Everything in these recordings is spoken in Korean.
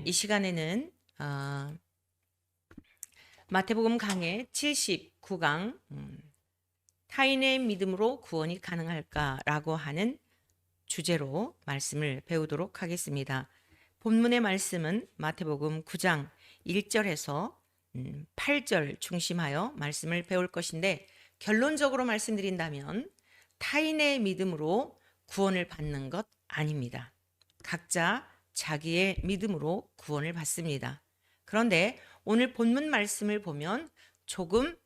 오늘 이 시간에는 마태복음 강해 79강 타인의 믿음으로 구원이 가능할까라고 하는 주제로 말씀을 배우도록 하겠습니다. 본문의 말씀은 마태복음 9장 1절에서 8절 중심하여 말씀을 배울 것인데, 결론적으로 말씀드린다면 타인의 믿음으로 구원을 받는 것 아닙니다. 각자 자기의 믿음으로 구원을 받습니다. 그런데 오늘 본문 말씀을 보면 조금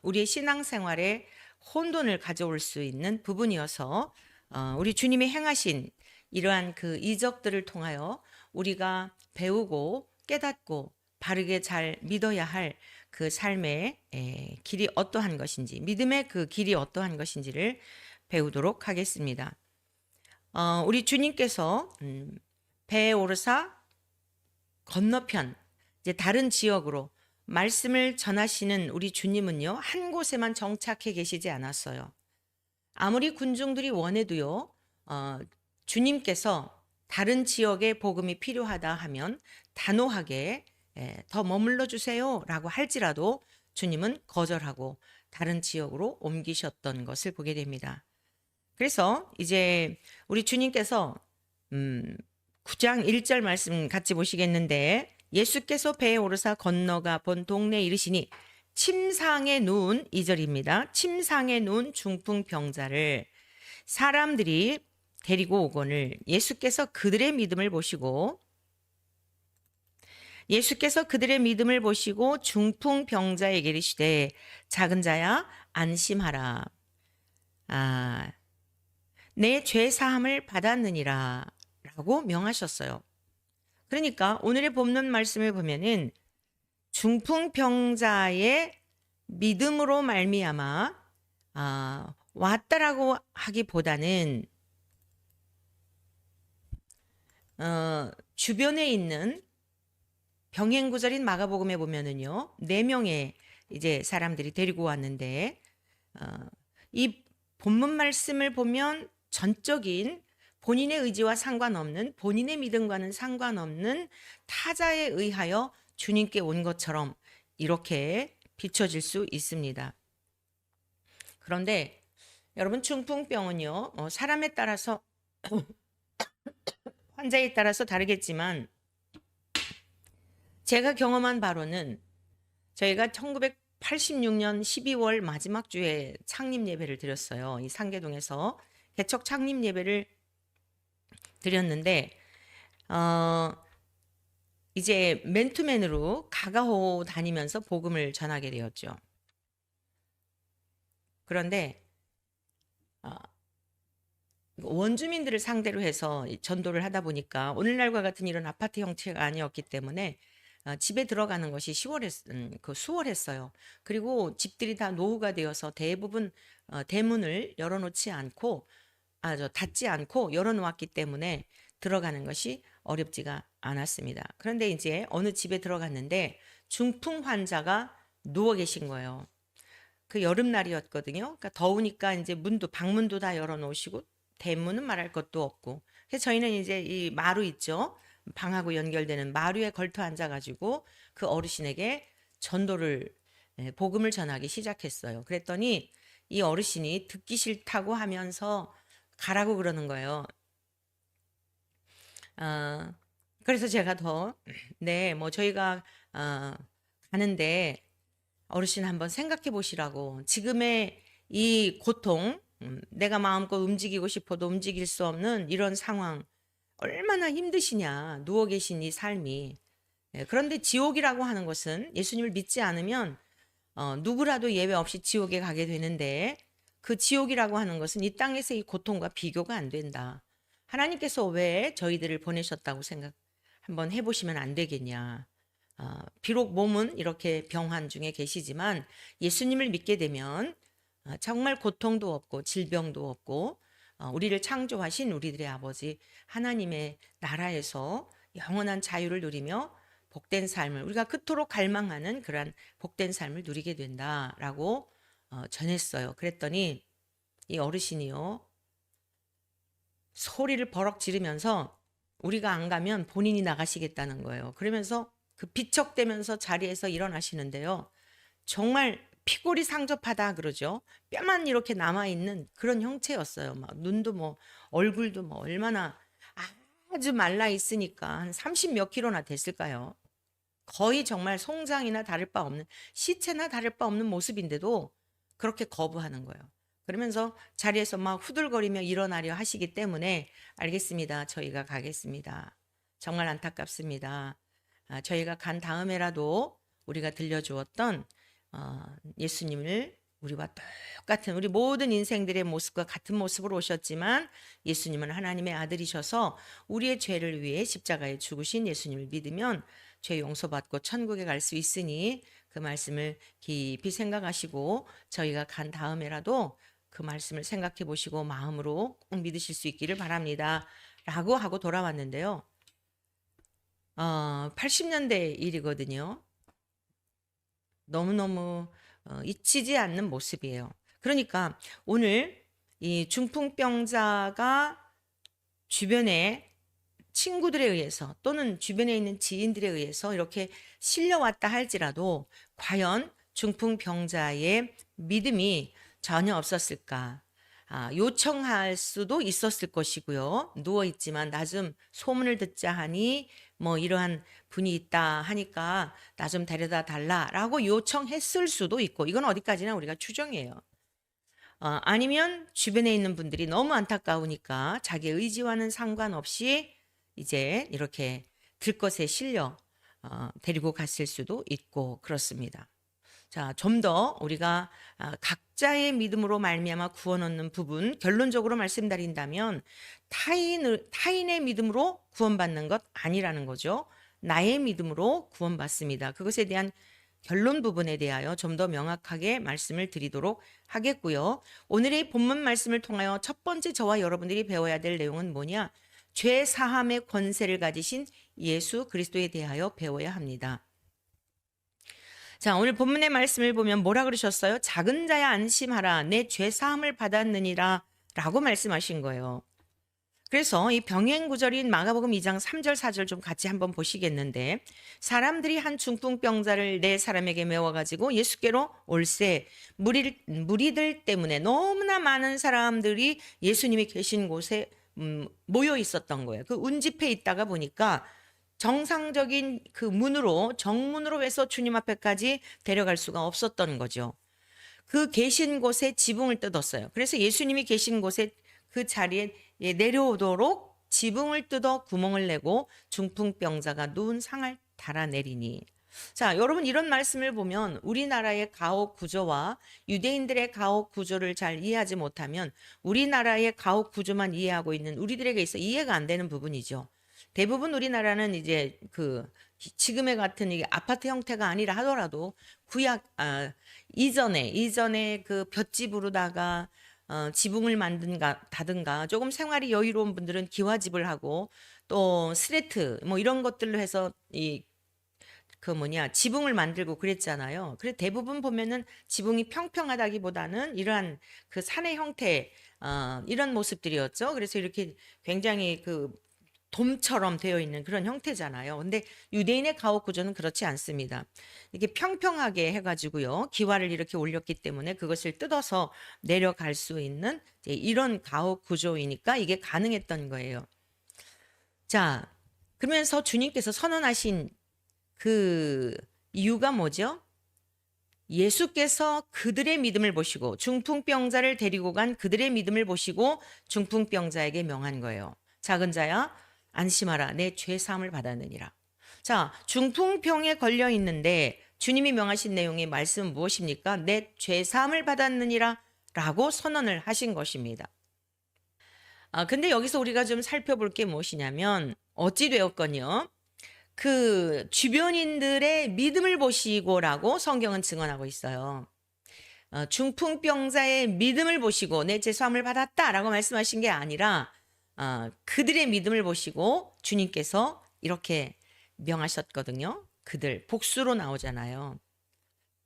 우리의 신앙생활에 혼돈을 가져올 수 있는 부분이어서 우리 주님이 행하신 이러한 그 이적들을 통하여 우리가 배우고 깨닫고 바르게 잘 믿어야 할 그 삶의 길이 어떠한 것인지, 믿음의 그 길이 어떠한 것인지를 배우도록 하겠습니다. 우리 주님께서 배에 오르사 건너편, 이제 다른 지역으로 말씀을 전하시는 우리 주님은요, 한 곳에만 정착해 계시지 않았어요. 아무리 군중들이 원해도요, 주님께서 다른 지역에 복음이 필요하다 하면 단호하게 더 머물러 주세요라고 할지라도 주님은 거절하고 다른 지역으로 옮기셨던 것을 보게 됩니다. 그래서 이제 우리 주님께서 9장 1절 말씀 같이 보시겠는데, 예수께서 배에 오르사 건너가 본 동네에 이르시니 침상에 누운 2절입니다. 침상에 누운 중풍병자를 사람들이 데리고 오거늘 예수께서 그들의 믿음을 보시고 중풍병자에게 이르시되 작은 자야 안심하라. 내 죄 사함을 받았느니라 라고 명하셨어요. 그러니까 오늘의 본문 말씀을 보면은 중풍병자의 믿음으로 말미암아 왔다라고 하기보다는 주변에 있는 병행구절인 마가복음에 보면은요, 4명의 이제 사람들이 데리고 왔는데, 이 본문 말씀을 보면 전적인 본인의 의지와 상관없는, 본인의 믿음과는 상관없는 타자에 의하여 주님께 온 것처럼 이렇게 비춰질 수 있습니다. 그런데 여러분, 중풍병은요, 사람에 따라서 환자에 따라서 다르겠지만, 제가 경험한 바로는 저희가 1986년 12월 마지막 주에 창립 예배를 드렸어요. 이 상계동에서 개척 창립 예배를 드렸는데, 이제 맨투맨으로 가가호 다니면서 복음을 전하게 되었죠. 그런데 원주민들을 상대로 해서 전도를 하다 보니까 오늘날과 같은 이런 아파트 형태가 아니었기 때문에 집에 들어가는 것이 수월했어요. 그리고 집들이 다 노후가 되어서 대부분 대문을 열어놓지 않고 닫지 않고 열어놓았기 때문에 들어가는 것이 어렵지가 않았습니다. 그런데 이제 어느 집에 들어갔는데 중풍 환자가 누워 계신 거예요. 그 여름날이었거든요. 그러니까 더우니까 이제 방문도 다 열어놓으시고 대문은 말할 것도 없고. 그래서 저희는 이제 이 마루 있죠. 방하고 연결되는 마루에 걸터 앉아가지고 그 어르신에게 복음을 전하기 시작했어요. 그랬더니 이 어르신이 듣기 싫다고 하면서 가라고 그러는 거예요. 그래서 제가 저희가 가는데 어르신 한번 생각해 보시라고, 지금의 이 고통, 내가 마음껏 움직이고 싶어도 움직일 수 없는 이런 상황, 얼마나 힘드시냐, 누워 계신 이 삶이. 그런데 지옥이라고 하는 것은 예수님을 믿지 않으면 누구라도 예외 없이 지옥에 가게 되는데, 그 지옥이라고 하는 것은 이 땅에서의 고통과 비교가 안 된다. 하나님께서 왜 저희들을 보내셨다고 생각 한번 해보시면 안 되겠냐. 비록 몸은 이렇게 병환 중에 계시지만 예수님을 믿게 되면 정말 고통도 없고 질병도 없고 우리를 창조하신 우리들의 아버지 하나님의 나라에서 영원한 자유를 누리며 복된 삶을, 우리가 그토록 갈망하는 그러한 복된 삶을 누리게 된다라고 전했어요. 그랬더니 이 어르신이요, 소리를 버럭 지르면서 우리가 안 가면 본인이 나가시겠다는 거예요. 그러면서 그 비척대면서 자리에서 일어나시는데요. 정말 피골이 상접하다 그러죠. 뼈만 이렇게 남아있는 그런 형체였어요. 막 눈도 뭐 얼굴도 뭐 얼마나 아주 말라 있으니까 한 30 몇 킬로나 됐을까요? 거의 정말 송장이나 다를 바 없는 시체나 다를 바 없는 모습인데도 그렇게 거부하는 거예요. 그러면서 자리에서 막 후들거리며 일어나려 하시기 때문에 알겠습니다. 저희가 가겠습니다. 정말 안타깝습니다. 저희가 간 다음에라도 우리가 들려주었던 예수님을 우리와 똑같은 우리 모든 인생들의 모습과 같은 모습으로 오셨지만 예수님은 하나님의 아들이셔서 우리의 죄를 위해 십자가에 죽으신 예수님을 믿으면 죄 용서받고 천국에 갈 수 있으니 그 말씀을 깊이 생각하시고 저희가 간 다음에라도 그 말씀을 생각해 보시고 마음으로 꼭 믿으실 수 있기를 바랍니다. 라고 하고 돌아왔는데요. 80년대 일이거든요. 너무너무 잊히지 않는 모습이에요. 그러니까 오늘 이 중풍병자가 주변에 친구들에 의해서 또는 주변에 있는 지인들에 의해서 이렇게 실려왔다 할지라도 과연 중풍병자의 믿음이 전혀 없었을까? 요청할 수도 있었을 것이고요. 누워있지만 나 좀 소문을 듣자 하니 뭐 이러한 분이 있다 하니까 나 좀 데려다 달라라고 요청했을 수도 있고 이건 어디까지나 우리가 추정이에요. 아니면 주변에 있는 분들이 너무 안타까우니까 자기 의지와는 상관없이 이제 이렇게 들것에 실려 데리고 갔을 수도 있고 그렇습니다. 자, 좀 더 우리가 각자의 믿음으로 말미암아 구원 얻는 부분 결론적으로 말씀드린다면 타인의 믿음으로 구원받는 것 아니라는 거죠. 나의 믿음으로 구원받습니다. 그것에 대한 결론 부분에 대하여 좀 더 명확하게 말씀을 드리도록 하겠고요. 오늘의 본문 말씀을 통하여 첫 번째 저와 여러분들이 배워야 될 내용은 뭐냐? 죄 사함의 권세를 가지신 예수 그리스도에 대하여 배워야 합니다. 자, 오늘 본문의 말씀을 보면 뭐라 그러셨어요? 작은 자야 안심하라. 내 죄 사함을 받았느니라 라고 말씀하신 거예요. 그래서 이 병행 구절인 마가복음 2장 3절 4절 좀 같이 한번 보시겠는데 사람들이 한 중풍병자를 네 사람에게 메워가지고 예수께로 올세 무리들 때문에 너무나 많은 사람들이 예수님이 계신 곳에 모여 있었던 거예요. 그 운집해 있다가 보니까 정상적인 그 문으로 정문으로 해서 주님 앞에까지 데려갈 수가 없었던 거죠. 그 계신 곳에 지붕을 뜯었어요. 그래서 예수님이 계신 곳에 그 자리에 내려오도록 지붕을 뜯어 구멍을 내고 중풍병자가 누운 상을 달아내리니. 자, 여러분 이런 말씀을 보면 우리나라의 가옥 구조와 유대인들의 가옥 구조를 잘 이해하지 못하면 우리나라의 가옥 구조만 이해하고 있는 우리들에게 있어 이해가 안 되는 부분이죠. 대부분 우리나라는 이제 그 지금의 같은 이게 아파트 형태가 아니라 하더라도 구약 이전에 그 볏집으로다가 지붕을 다든가 조금 생활이 여유로운 분들은 기와집을 하고 또 스레트 뭐 이런 것들로 해서 지붕을 만들고 그랬잖아요. 그래 대부분 보면은 지붕이 평평하다기보다는 이러한 그 산의 형태 이런 모습들이었죠. 그래서 이렇게 굉장히 그 돔처럼 되어 있는 그런 형태잖아요. 근데 유대인의 가옥 구조는 그렇지 않습니다. 이게 평평하게 해가지고요. 기와를 이렇게 올렸기 때문에 그것을 뜯어서 내려갈 수 있는 이런 가옥 구조이니까 이게 가능했던 거예요. 자, 그러면서 주님께서 선언하신 그 이유가 뭐죠? 예수께서 그들의 믿음을 보시고 중풍병자를 데리고 간 그들의 믿음을 보시고 중풍병자에게 명한 거예요. 작은 자야 안심하라. 내 죄 사함을 받았느니라. 자, 중풍병에 걸려 있는데 주님이 명하신 내용의 말씀은 무엇입니까? 내 죄 사함을 받았느니라 라고 선언을 하신 것입니다. 근데 여기서 우리가 좀 살펴볼 게 무엇이냐면 어찌 되었건요. 그 주변인들의 믿음을 보시고라고 성경은 증언하고 있어요. 중풍병자의 믿음을 보시고 내 죄사함을 받았다라고 말씀하신 게 아니라 그들의 믿음을 보시고 주님께서 이렇게 명하셨거든요. 그들 복수로 나오잖아요.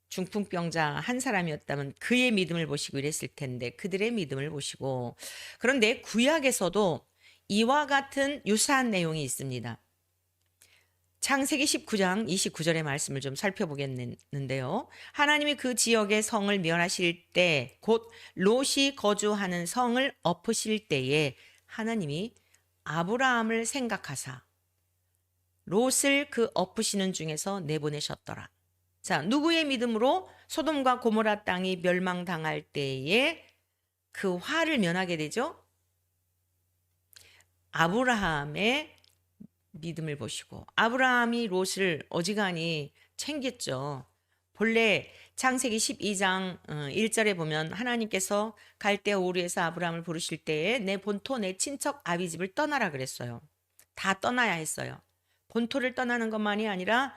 중풍병자 한 사람이었다면 그의 믿음을 보시고 이랬을 텐데 그들의 믿음을 보시고 그런데 구약에서도 이와 같은 유사한 내용이 있습니다. 창세기 19장 29절의 말씀을 좀 살펴보겠는데요. 하나님이 그 지역의 성을 멸하실 때, 곧 롯이 거주하는 성을 엎으실 때에 하나님이 아브라함을 생각하사 롯을 그 엎으시는 중에서 내보내셨더라. 자, 누구의 믿음으로 소돔과 고모라 땅이 멸망당할 때에 그 화를 면하게 되죠? 아브라함의 믿음을 보시고 아브라함이 롯을 어지간히 챙겼죠. 본래 창세기 12장 1절에 보면 하나님께서 갈대아 우르에서 아브라함을 부르실 때에 내 본토 내 친척 아비 집을 떠나라 그랬어요. 다 떠나야 했어요. 본토를 떠나는 것만이 아니라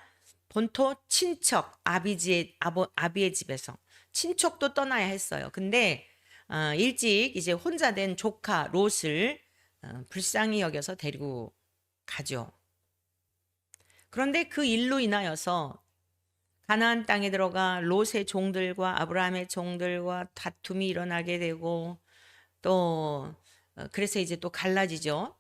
본토 친척 아비의 집에서 친척도 떠나야 했어요. 근데 일찍 이제 혼자 된 조카 롯을 불쌍히 여겨서 데리고 가죠. 그런데 그 일로 인하여서 가나안 땅에 들어가 롯의 종들과 아브라함의 종들과 다툼이 일어나게 되고 또 그래서 이제 또 갈라지죠.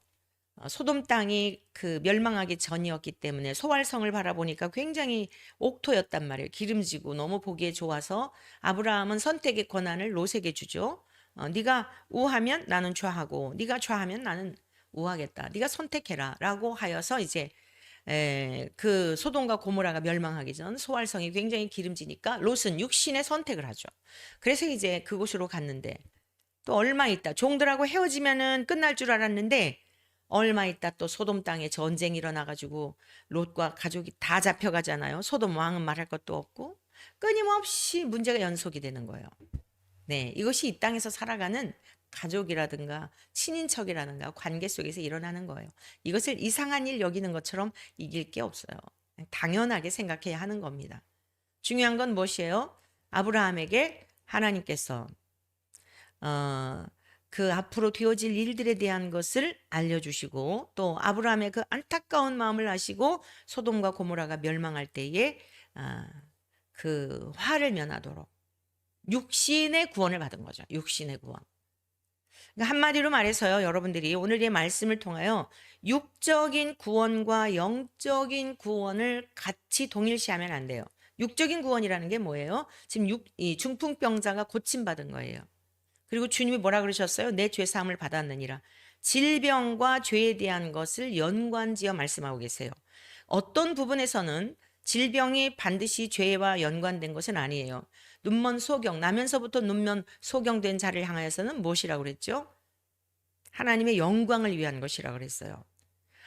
소돔 땅이 그 멸망하기 전이었기 때문에 소활성을 바라보니까 굉장히 옥토였단 말이에요. 기름지고 너무 보기에 좋아서 아브라함은 선택의 권한을 롯에게 주죠. 네가 우하면 나는 좌하고 네가 좌하면 나는 우하겠다. 네가 선택해라라고 하여서 이제 그 소돔과 고모라가 멸망하기 전 소활성이 굉장히 기름지니까 롯은 육신의 선택을 하죠. 그래서 이제 그곳으로 갔는데 또 얼마 있다 종들하고 헤어지면은 끝날 줄 알았는데 얼마 있다 또 소돔 땅에 전쟁이 일어나가지고 롯과 가족이 다 잡혀가잖아요. 소돔 왕은 말할 것도 없고 끊임없이 문제가 연속이 되는 거예요. 네, 이것이 이 땅에서 살아가는 가족이라든가 친인척이라든가 관계 속에서 일어나는 거예요. 이것을 이상한 일 여기는 것처럼 이길 게 없어요. 당연하게 생각해야 하는 겁니다. 중요한 건 무엇이에요? 아브라함에게 하나님께서 그 앞으로 되어질 일들에 대한 것을 알려주시고 또 아브라함의 그 안타까운 마음을 아시고 소돔과 고모라가 멸망할 때에 그 화를 면하도록 육신의 구원을 받은 거죠. 육신의 구원. 그러니까 한마디로 말해서요. 여러분들이 오늘의 말씀을 통하여 육적인 구원과 영적인 구원을 같이 동일시하면 안 돼요. 육적인 구원이라는 게 뭐예요? 지금 이 중풍병자가 고침받은 거예요. 그리고 주님이 뭐라 그러셨어요? 내 죄사함을 받았느니라. 질병과 죄에 대한 것을 연관지어 말씀하고 계세요. 어떤 부분에서는 질병이 반드시 죄와 연관된 것은 아니에요. 눈먼 소경, 나면서부터 눈먼 소경된 자를 향하여서는 무엇이라고 그랬죠? 하나님의 영광을 위한 것이라고 그랬어요.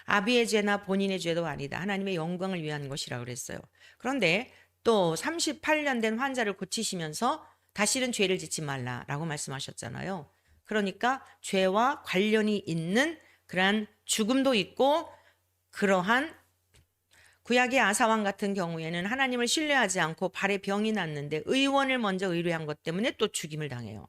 아비의 죄나 본인의 죄도 아니다. 하나님의 영광을 위한 것이라고 그랬어요. 그런데 또 38년 된 환자를 고치시면서 다시는 죄를 짓지 말라라고 말씀하셨잖아요. 그러니까 죄와 관련이 있는 그러한 죽음도 있고 그러한 구약의 아사왕 같은 경우에는 하나님을 신뢰하지 않고 발에 병이 났는데 의원을 먼저 의뢰한 것 때문에 또 죽임을 당해요.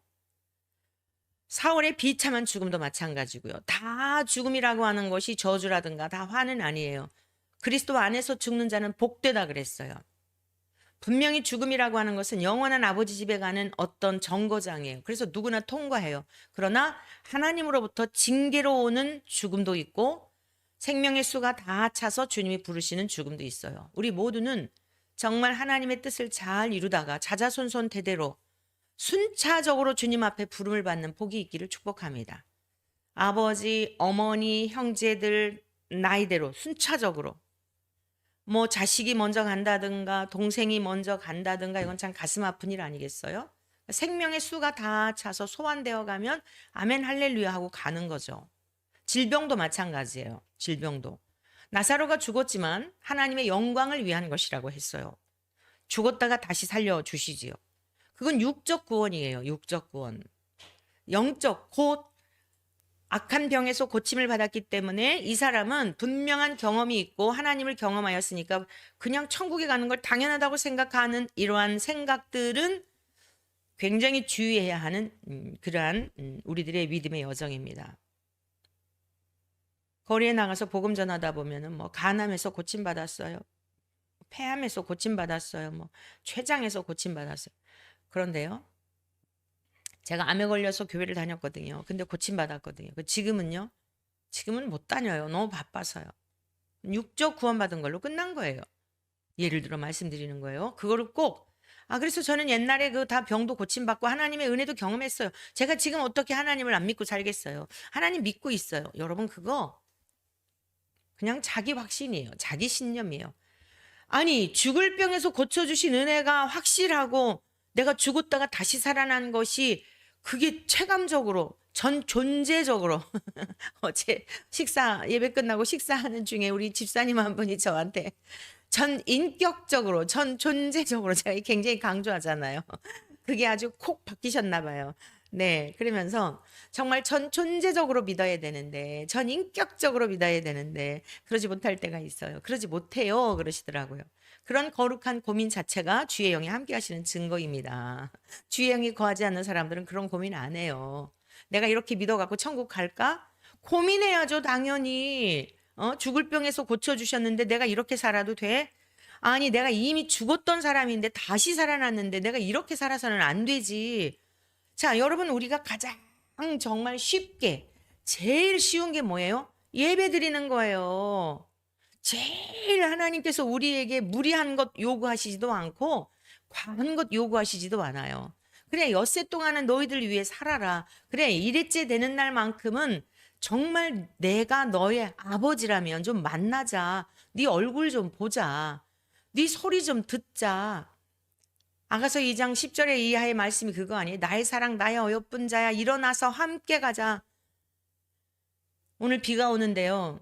사울의 비참한 죽음도 마찬가지고요. 다 죽음이라고 하는 것이 저주라든가 다 화는 아니에요. 그리스도 안에서 죽는 자는 복되다 그랬어요. 분명히 죽음이라고 하는 것은 영원한 아버지 집에 가는 어떤 정거장이에요. 그래서 누구나 통과해요. 그러나 하나님으로부터 징계로 오는 죽음도 있고 생명의 수가 다 차서 주님이 부르시는 죽음도 있어요. 우리 모두는 정말 하나님의 뜻을 잘 이루다가 자자손손 대대로 순차적으로 주님 앞에 부름을 받는 복이 있기를 축복합니다. 아버지, 어머니, 형제들 나이대로 순차적으로 뭐 자식이 먼저 간다든가 동생이 먼저 간다든가 이건 참 가슴 아픈 일 아니겠어요? 생명의 수가 다 차서 소환되어 가면 아멘 할렐루야 하고 가는 거죠. 질병도 마찬가지예요. 질병도. 나사로가 죽었지만 하나님의 영광을 위한 것이라고 했어요. 죽었다가 다시 살려주시지요. 그건 육적 구원이에요. 육적 구원. 영적 곧 악한 병에서 고침을 받았기 때문에 이 사람은 분명한 경험이 있고 하나님을 경험하였으니까 그냥 천국에 가는 걸 당연하다고 생각하는 이러한 생각들은 굉장히 주의해야 하는 그러한 우리들의 믿음의 여정입니다. 거리에 나가서 복음 전하다 보면은 뭐 간암에서 고침 받았어요. 폐암에서 고침 받았어요. 뭐 췌장에서 고침 받았어요. 그런데요. 제가 암에 걸려서 교회를 다녔거든요. 근데 고침 받았거든요. 지금은요. 지금은 못 다녀요. 너무 바빠서요. 육적 구원받은 걸로 끝난 거예요. 예를 들어 말씀드리는 거예요. 그거를 꼭 그래서 저는 옛날에 그 다 병도 고침받고 하나님의 은혜도 경험했어요. 제가 지금 어떻게 하나님을 안 믿고 살겠어요. 하나님 믿고 있어요. 여러분 그거 그냥 자기 확신이에요. 자기 신념이에요. 아니 죽을 병에서 고쳐주신 은혜가 확실하고 내가 죽었다가 다시 살아난 것이 그게 체감적으로 전 존재적으로 어제 예배 끝나고 식사하는 중에 우리 집사님 한 분이 저한테 전 인격적으로 전 존재적으로 제가 굉장히 강조하잖아요. 그게 아주 콕 박히셨나 봐요. 네, 그러면서 정말 전 존재적으로 믿어야 되는데, 전 인격적으로 믿어야 되는데, 그러지 못할 때가 있어요. 그러지 못해요. 그러시더라고요. 그런 거룩한 고민 자체가 주의 영이 함께 하시는 증거입니다. 주의 영이 거하지 않는 사람들은 그런 고민 안 해요. 내가 이렇게 믿어갖고 천국 갈까? 고민해야죠, 당연히. 죽을 병에서 고쳐주셨는데 내가 이렇게 살아도 돼? 아니, 내가 이미 죽었던 사람인데 다시 살아났는데 내가 이렇게 살아서는 안 되지. 자, 여러분, 우리가 가장 정말 쉽게, 제일 쉬운 게 뭐예요? 예배 드리는 거예요. 제일 하나님께서 우리에게 무리한 것 요구하시지도 않고, 과한 것 요구하시지도 않아요. 그래, 엿새 동안은 너희들 위해 살아라. 그래, 일회째 되는 날만큼은 정말 내가 너의 아버지라면 좀 만나자. 네 얼굴 좀 보자. 네 소리 좀 듣자. 아가서 2장 10절의 이하의 말씀이 그거 아니에요? 나의 사랑 나의 어여쁜 자야 일어나서 함께 가자. 오늘 비가 오는데요.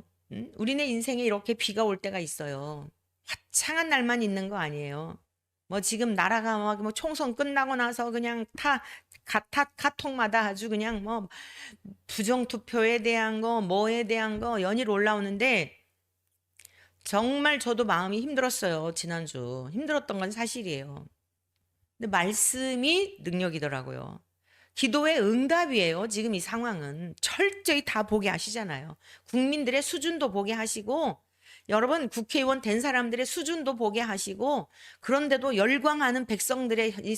우리네 인생에 이렇게 비가 올 때가 있어요. 화창한 날만 있는 거 아니에요. 뭐 지금 나라가 막 뭐 총선 끝나고 나서 그냥 카톡마다 아주 그냥 뭐 부정투표에 대한 거 뭐에 대한 거 연일 올라오는데 정말 저도 마음이 힘들었어요. 지난주 힘들었던 건 사실이에요. 근데 말씀이 능력이더라고요. 기도의 응답이에요. 지금 이 상황은 철저히 다 보게 하시잖아요. 국민들의 수준도 보게 하시고 여러분 국회의원 된 사람들의 수준도 보게 하시고 그런데도 열광하는 백성들의 이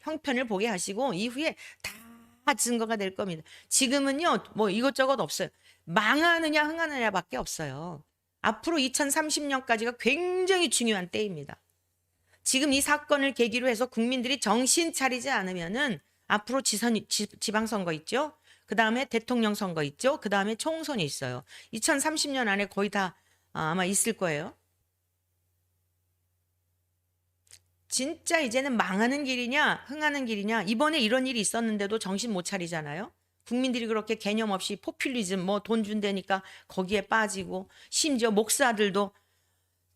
형편을 보게 하시고 이후에 다 증거가 될 겁니다. 지금은요 뭐 이것저것 없어요. 망하느냐 흥하느냐밖에 없어요. 앞으로 2030년까지가 굉장히 중요한 때입니다. 지금 이 사건을 계기로 해서 국민들이 정신 차리지 않으면은 앞으로 지방선거 있죠. 그 다음에 대통령 선거 있죠. 그 다음에 총선이 있어요. 2030년 안에 거의 다 아마 있을 거예요. 진짜 이제는 망하는 길이냐 흥하는 길이냐. 이번에 이런 일이 있었는데도 정신 못 차리잖아요. 국민들이 그렇게 개념 없이 포퓰리즘 뭐 돈 준다니까 거기에 빠지고 심지어 목사들도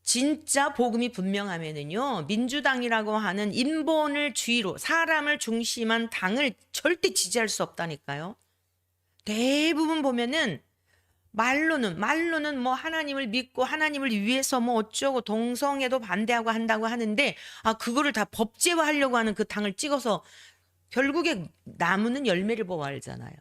진짜 복음이 분명하면은요 민주당이라고 하는 인본을 주의로 사람을 중심한 당을 절대 지지할 수 없다니까요. 대부분 보면은 말로는 뭐 하나님을 믿고 하나님을 위해서 뭐 어쩌고 동성애도 반대하고 한다고 하는데 그거를 다 법제화하려고 하는 그 당을 찍어서 결국에 나무는 열매를 보아 알잖아요.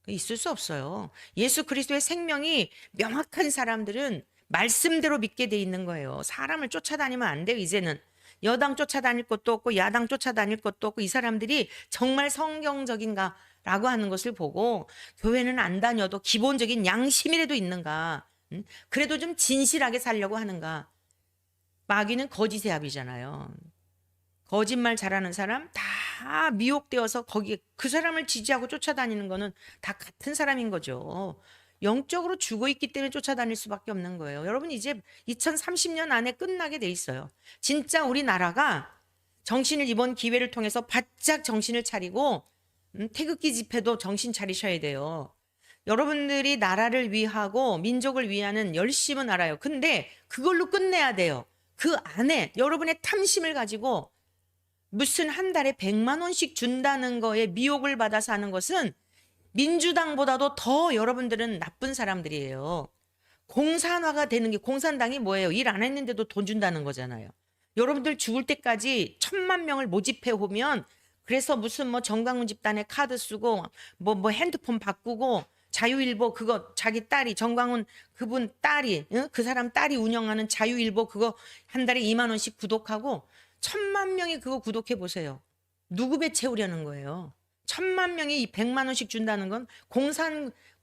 있을 수 없어요. 예수 그리스도의 생명이 명확한 사람들은 말씀대로 믿게 돼 있는 거예요. 사람을 쫓아다니면 안 돼요. 이제는 여당 쫓아다닐 것도 없고 야당 쫓아다닐 것도 없고 이 사람들이 정말 성경적인가라고 하는 것을 보고 교회는 안 다녀도 기본적인 양심이라도 있는가. 그래도 좀 진실하게 살려고 하는가. 마귀는 거짓의 합이잖아요. 거짓말 잘하는 사람 다 미혹되어서 거기에 그 사람을 지지하고 쫓아다니는 거는 다 같은 사람인 거죠. 영적으로 죽어 있기 때문에 쫓아다닐 수밖에 없는 거예요. 여러분 이제 2030년 안에 끝나게 돼 있어요. 진짜 우리나라가 정신을 이번 기회를 통해서 바짝 정신을 차리고 태극기 집회도 정신 차리셔야 돼요. 여러분들이 나라를 위하고 민족을 위하는 열심은 알아요. 근데 그걸로 끝내야 돼요. 그 안에 여러분의 탐심을 가지고 무슨 한 달에 100만 원씩 준다는 거에 미혹을 받아서 하는 것은 민주당보다도 더 여러분들은 나쁜 사람들이에요. 공산화가 되는 게 공산당이 뭐예요? 일 안 했는데도 돈 준다는 거잖아요. 여러분들 죽을 때까지 1,000만 명을 모집해 오면 그래서 무슨 뭐 정강훈 집단에 카드 쓰고 뭐 핸드폰 바꾸고 자유일보 그거 자기 딸이 정강훈 그분 딸이 그 사람 딸이 운영하는 자유일보 그거 한 달에 2만 원씩 구독하고 1,000만 명이 그거 구독해 보세요. 누구 배 채우려는 거예요? 1,000만 명이 100만 원씩 준다는 건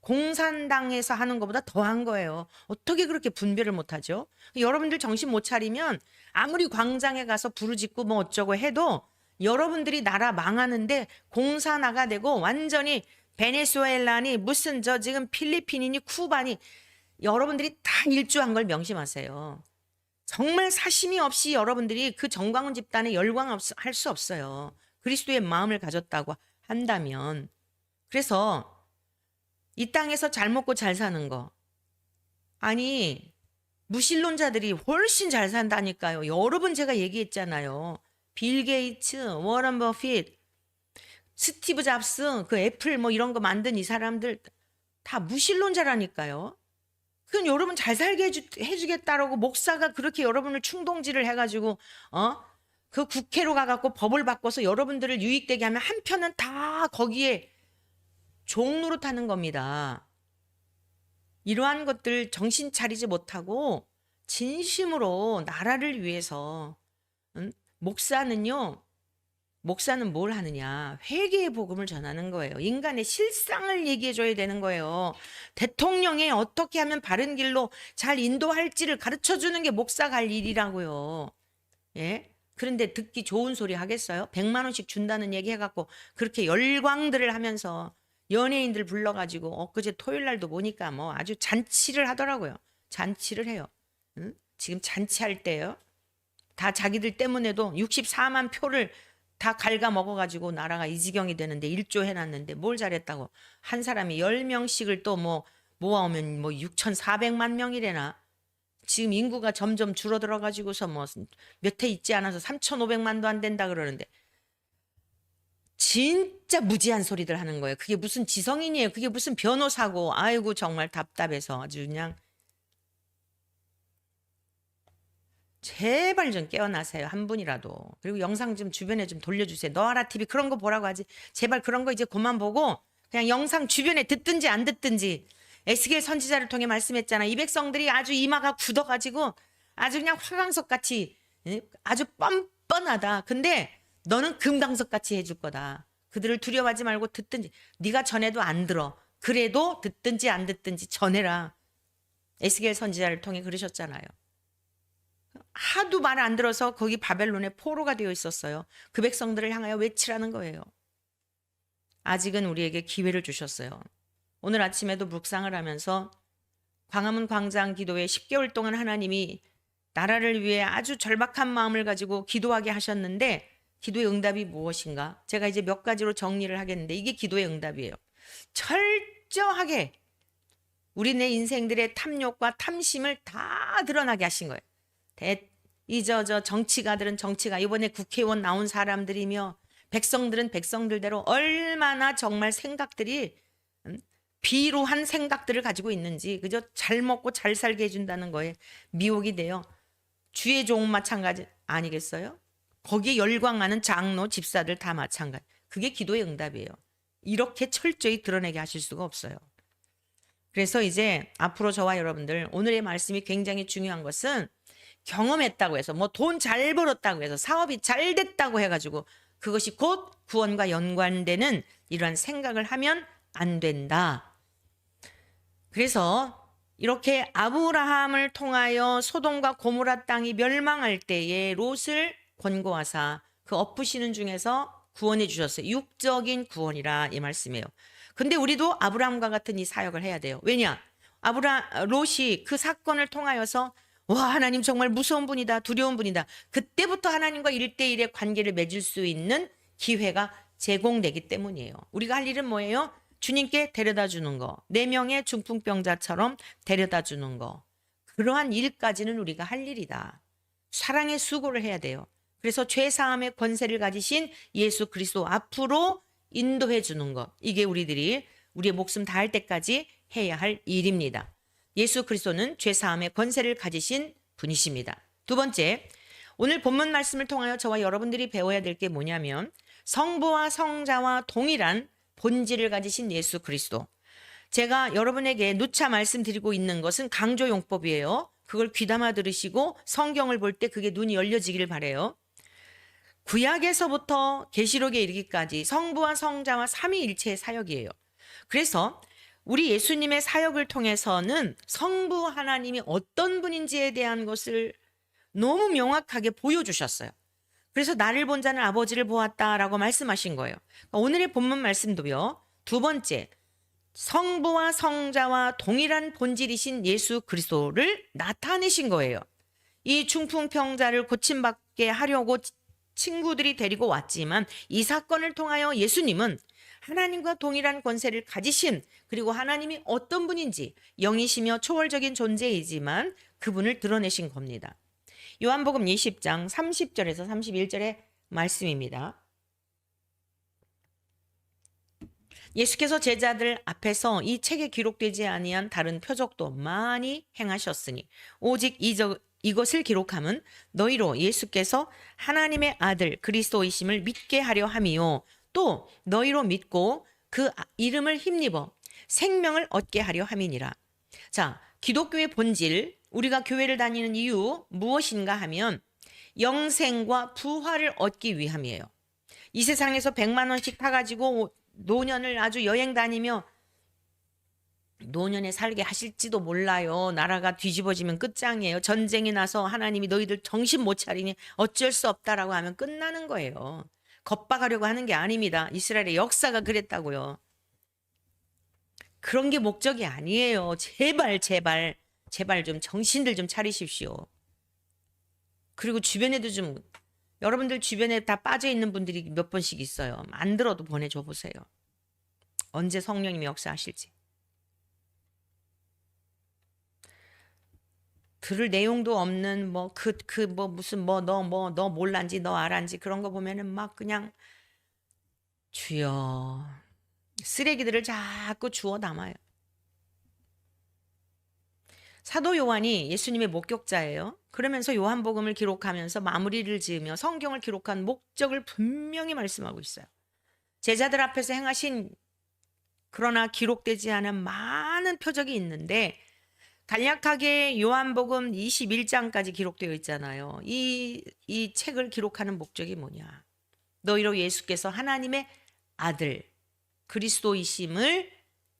공산당에서 하는 것보다 더한 거예요. 어떻게 그렇게 분별을 못하죠? 여러분들 정신 못 차리면 아무리 광장에 가서 부르짖고 뭐 어쩌고 해도 여러분들이 나라 망하는데 공산화가 되고 완전히 베네수엘라니 무슨 저 지금 필리핀이니 쿠바니 여러분들이 다 일조한 걸 명심하세요. 정말 사심이 없이 여러분들이 그 정광훈 집단에 열광할 수 없어요. 그리스도의 마음을 가졌다고 한다면. 그래서 이 땅에서 잘 먹고 잘 사는 거. 아니, 무신론자들이 훨씬 잘 산다니까요. 여러 번 제가 얘기했잖아요. 빌 게이츠, 워런 버핏, 스티브 잡스, 그 애플 뭐 이런 거 만든 이 사람들 다 무신론자라니까요. 그건 여러분 잘 살게 해주겠다라고 목사가 그렇게 여러분을 충동질을 해가지고 그 국회로 가갖고 법을 바꿔서 여러분들을 유익되게 하면 한편은 다 거기에 종노릇하는 겁니다. 이러한 것들 정신 차리지 못하고 진심으로 나라를 위해서 목사는 뭘 하느냐? 회개의 복음을 전하는 거예요. 인간의 실상을 얘기해 줘야 되는 거예요. 대통령이 어떻게 하면 바른 길로 잘 인도할지를 가르쳐 주는 게 목사가 할 일이라고요. 예? 그런데 듣기 좋은 소리 하겠어요? 100만 원씩 준다는 얘기 해갖고 그렇게 열광들을 하면서 연예인들 불러가지고 엊그제 토요일 날도 보니까 뭐 아주 잔치를 하더라고요. 잔치를 해요. 응? 지금 잔치할 때요. 다 자기들 때문에도 64만 표를 다 갉아 먹어가지고 나라가 이 지경이 되는데 일조해놨는데 뭘 잘했다고. 한 사람이 10명씩을 또 뭐 모아오면 뭐 6,400만 명이래나. 지금 인구가 점점 줄어들어가지고서 뭐 몇 해 있지 않아서 3,500만도 안 된다 그러는데 진짜 무지한 소리들 하는 거예요. 그게 무슨 지성인이에요. 그게 무슨 변호사고. 아이고 정말 답답해서 아주 그냥 제발 좀 깨어나세요. 한 분이라도. 그리고 영상 좀 주변에 좀 돌려주세요. 너아라 TV 그런 거 보라고 하지. 제발 그런 거 이제 그만 보고 그냥 영상 주변에 듣든지 안 듣든지. 에스겔 선지자를 통해 말씀했잖아. 이 백성들이 아주 이마가 굳어가지고 아주 그냥 화강석 같이 아주 뻔뻔하다. 근데 너는 금강석 같이 해줄 거다. 그들을 두려워하지 말고 듣든지. 네가 전해도 안 들어. 그래도 듣든지 안 듣든지 전해라. 에스겔 선지자를 통해 그러셨잖아요. 하도 말 안 들어서 거기 바벨론에 포로가 되어 있었어요. 그 백성들을 향하여 외치라는 거예요. 아직은 우리에게 기회를 주셨어요. 오늘 아침에도 묵상을 하면서 광화문 광장 기도회 10개월 동안 하나님이 나라를 위해 아주 절박한 마음을 가지고 기도하게 하셨는데 기도의 응답이 무엇인가? 제가 이제 몇 가지로 정리를 하겠는데 이게 기도의 응답이에요. 철저하게 우리 내 인생들의 탐욕과 탐심을 다 드러나게 하신 거예요. 저 정치가들은 정치가 이번에 국회의원 나온 사람들이며 백성들은 백성들대로 얼마나 정말 생각들이 비루한 생각들을 가지고 있는지 그저 잘 먹고 잘 살게 해준다는 거에 미혹이 돼요. 주의 종 마찬가지 아니겠어요? 거기에 열광하는 장로 집사들 다 마찬가지. 그게 기도의 응답이에요. 이렇게 철저히 드러내게 하실 수가 없어요. 그래서 이제 앞으로 저와 여러분들 오늘의 말씀이 굉장히 중요한 것은 경험했다고 해서 뭐 돈 잘 벌었다고 해서 사업이 잘 됐다고 해가지고 그것이 곧 구원과 연관되는 이러한 생각을 하면 안 된다. 그래서 이렇게 아브라함을 통하여 소돔과 고모라 땅이 멸망할 때에 롯을 권고하사 그 엎으시는 중에서 구원해 주셨어요. 육적인 구원이라 이 말씀이에요. 근데 우리도 아브라함과 같은 이 사역을 해야 돼요. 왜냐? 롯이 그 사건을 통하여서 와 하나님 정말 무서운 분이다. 두려운 분이다. 그때부터 하나님과 1대1의 관계를 맺을 수 있는 기회가 제공되기 때문이에요. 우리가 할 일은 뭐예요? 주님께 데려다 주는 거. 4명의 중풍병자처럼 데려다 주는 거. 그러한 일까지는 우리가 할 일이다. 사랑의 수고를 해야 돼요. 그래서 죄사함의 권세를 가지신 예수 그리스도 앞으로 인도해 주는 것. 이게 우리의 목숨 다할 때까지 해야 할 일입니다. 예수 그리스도는 죄사함의 권세를 가지신 분이십니다. 두 번째, 오늘 본문 말씀을 통하여 저와 여러분들이 배워야 될 게 뭐냐면 성부와 성자와 동일한 본질을 가지신 예수 그리스도. 제가 여러분에게 누차 말씀드리고 있는 것은 강조용법이에요. 그걸 귀담아 들으시고 성경을 볼 때 그게 눈이 열려지기를 바라요. 구약에서부터 계시록에 이르기까지 성부와 성자와 삼위일체의 사역이에요. 그래서 우리 예수님의 사역을 통해서는 성부 하나님이 어떤 분인지에 대한 것을 너무 명확하게 보여주셨어요. 그래서 나를 본 자는 아버지를 보았다라고 말씀하신 거예요. 오늘의 본문 말씀도요. 두 번째, 성부와 성자와 동일한 본질이신 예수 그리스도를 나타내신 거예요. 이 중풍병자를 고침받게 하려고 친구들이 데리고 왔지만 이 사건을 통하여 예수님은 하나님과 동일한 권세를 가지신, 그리고 하나님이 어떤 분인지 영이시며 초월적인 존재이지만 그분을 드러내신 겁니다. 요한복음 20장 30절에서 31절의 말씀입니다. 예수께서 제자들 앞에서 이 책에 기록되지 아니한 다른 표적도 많이 행하셨으니 오직 이것을 기록함은 너희로 예수께서 하나님의 아들 그리스도이심을 믿게 하려 함이요 또 너희로 믿고 그 이름을 힘입어 생명을 얻게 하려 함이니라. 자, 기독교의 본질, 우리가 교회를 다니는 이유 무엇인가 하면 영생과 부활을 얻기 위함이에요. 이 세상에서 100만 원씩 타가지고 노년을 아주 여행 다니며 노년에 살게 하실지도 몰라요. 나라가 뒤집어지면 끝장이에요. 전쟁이 나서 하나님이 너희들 정신 못 차리니 어쩔 수 없다라고 하면 끝나는 거예요. 겁박하려고 하는 게 아닙니다. 이스라엘의 역사가 그랬다고요. 그런 게 목적이 아니에요. 제발 좀 정신들 좀 차리십시오. 그리고 주변에도 좀, 여러분들 주변에 다 빠져 있는 분들이 몇 번씩 있어요. 안 들어도 보내줘 보세요. 언제 성령님이 역사하실지. 들을 내용도 없는 너 몰란지 너 알란지 그런 거 보면은 막 그냥 주여 쓰레기들을 자꾸 주워 담아요. 사도 요한이 예수님의 목격자예요. 그러면서 요한복음을 기록하면서 마무리를 지으며 성경을 기록한 목적을 분명히 말씀하고 있어요. 제자들 앞에서 행하신 그러나 기록되지 않은 많은 표적이 있는데 간략하게 요한복음 21장까지 기록되어 있잖아요. 이 책을 기록하는 목적이 뭐냐? 너희로 예수께서 하나님의 아들 그리스도이심을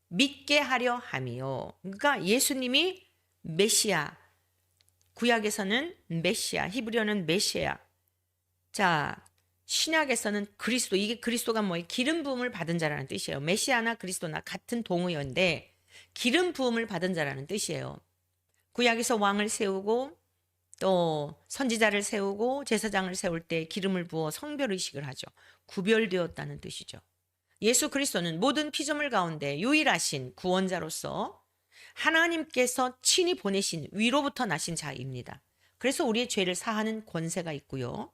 믿게 하려 함이요. 그러니까 예수님이 메시아, 구약에서는 메시아, 히브리어는 메시아. 자, 신약에서는 그리스도, 이게 그리스도가 뭐예요? 기름 부음을 받은 자라는 뜻이에요. 메시아나 그리스도나 같은 동의어인데 기름 부음을 받은 자라는 뜻이에요. 구약에서 왕을 세우고 또 선지자를 세우고 제사장을 세울 때 기름을 부어 성별의식을 하죠. 구별되었다는 뜻이죠. 예수 그리스도는 모든 피조물 가운데 유일하신 구원자로서 하나님께서 친히 보내신 위로부터 나신 자입니다. 그래서 우리의 죄를 사하는 권세가 있고요.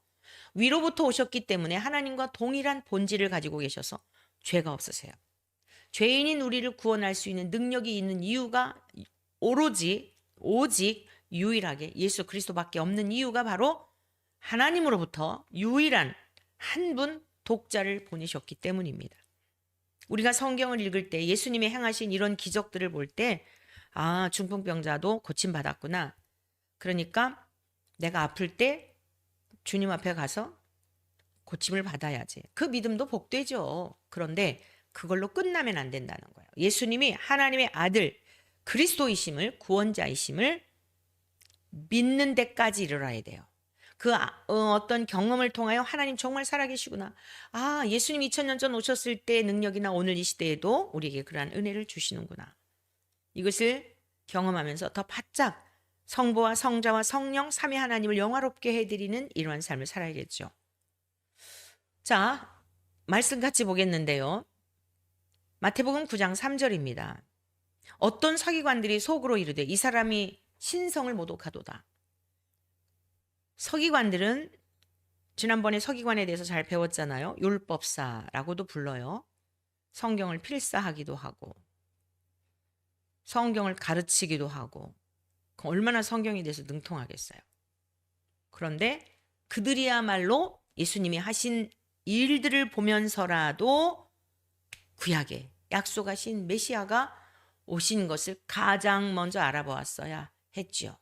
위로부터 오셨기 때문에 하나님과 동일한 본질을 가지고 계셔서 죄가 없으세요. 죄인인 우리를 구원할 수 있는 능력이 있는 이유가 오직 유일하게 예수 그리스도밖에 없는 이유가 바로 하나님으로부터 유일한 한 분 독자를 보내셨기 때문입니다. 우리가 성경을 읽을 때 예수님이 행하신 이런 기적들을 볼 때 중풍병자도 고침받았구나. 그러니까 내가 아플 때 주님 앞에 가서 고침을 받아야지. 그 믿음도 복되죠. 그런데 그걸로 끝나면 안 된다는 거예요. 예수님이 하나님의 아들 그리스도이심을, 구원자이심을 믿는 데까지 이르러야 돼요. 어떤 경험을 통하여 하나님 정말 살아계시구나. 예수님 2000년 전 오셨을 때의 능력이나 오늘 이 시대에도 우리에게 그러한 은혜를 주시는구나. 이것을 경험하면서 더 바짝 성부와 성자와 성령 삼위 하나님을 영화롭게 해드리는 이러한 삶을 살아야겠죠. 자, 말씀 같이 보겠는데요. 마태복음 9장 3절입니다. 어떤 서기관들이 속으로 이르되 이 사람이 신성을 모독하도다. 서기관들은 지난번에 서기관에 대해서 잘 배웠잖아요. 율법사라고도 불러요. 성경을 필사하기도 하고 성경을 가르치기도 하고 얼마나 성경에 대해서 능통하겠어요. 그런데 그들이야말로 예수님이 하신 일들을 보면서라도 구약에 약속하신 메시아가 오신 것을 가장 먼저 알아보았어야 했지요.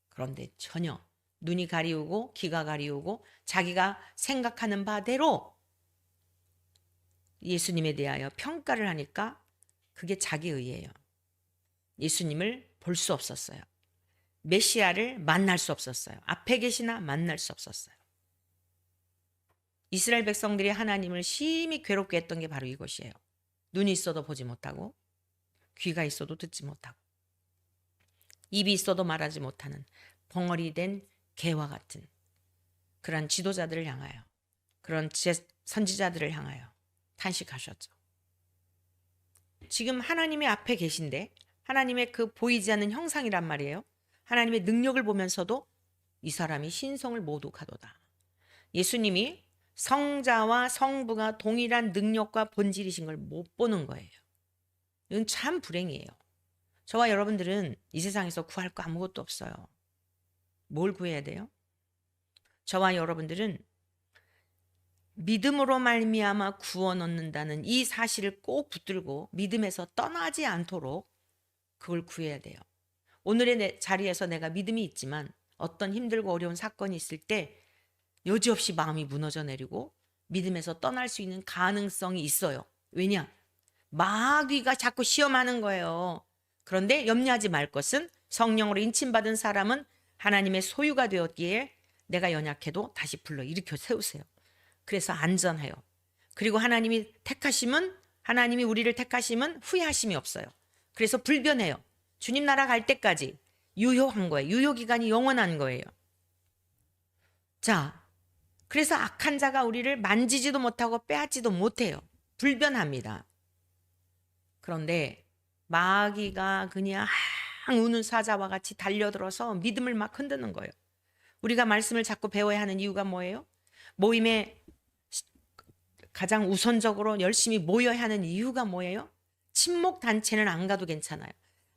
그런데 전혀 눈이 가리우고 귀가 가리우고 자기가 생각하는 바대로 예수님에 대하여 평가를 하니까 그게 자기의예요. 예수님을 볼 수 없었어요. 메시아를 만날 수 없었어요. 앞에 계시나 만날 수 없었어요. 이스라엘 백성들이 하나님을 심히 괴롭게 했던 게 바로 이것이에요. 눈이 있어도 보지 못하고 귀가 있어도 듣지 못하고 입이 있어도 말하지 못하는 벙어리 된 개와 같은 그런 지도자들을 향하여, 그런 선지자들을 향하여 탄식하셨죠. 지금 하나님의 앞에 계신데 하나님의 그 보이지 않는 형상이란 말이에요. 하나님의 능력을 보면서도 이 사람이 신성을 모독하도다. 예수님이 성자와 성부가 동일한 능력과 본질이신 걸 못 보는 거예요. 이건 참 불행이에요. 저와 여러분들은 이 세상에서 구할 거 아무것도 없어요. 뭘 구해야 돼요? 저와 여러분들은 믿음으로 말미암아 구원 얻는다는 이 사실을 꼭 붙들고 믿음에서 떠나지 않도록 그걸 구해야 돼요. 오늘의 자리에서 내가 믿음이 있지만 어떤 힘들고 어려운 사건이 있을 때 여지없이 마음이 무너져 내리고 믿음에서 떠날 수 있는 가능성이 있어요. 왜냐? 마귀가 자꾸 시험하는 거예요. 그런데 염려하지 말 것은 성령으로 인침받은 사람은 하나님의 소유가 되었기에 내가 연약해도 다시 불러 일으켜 세우세요. 그래서 안전해요. 그리고 하나님이 우리를 택하심은 후회하심이 없어요. 그래서 불변해요. 주님 나라 갈 때까지 유효한 거예요. 유효기간이 영원한 거예요. 자, 그래서 악한 자가 우리를 만지지도 못하고 빼앗지도 못해요. 불변합니다. 그런데 마귀가 그냥 우는 사자와 같이 달려들어서 믿음을 막 흔드는 거예요. 우리가 말씀을 자꾸 배워야 하는 이유가 뭐예요? 모임에 가장 우선적으로 열심히 모여야 하는 이유가 뭐예요? 친목 단체는 안 가도 괜찮아요.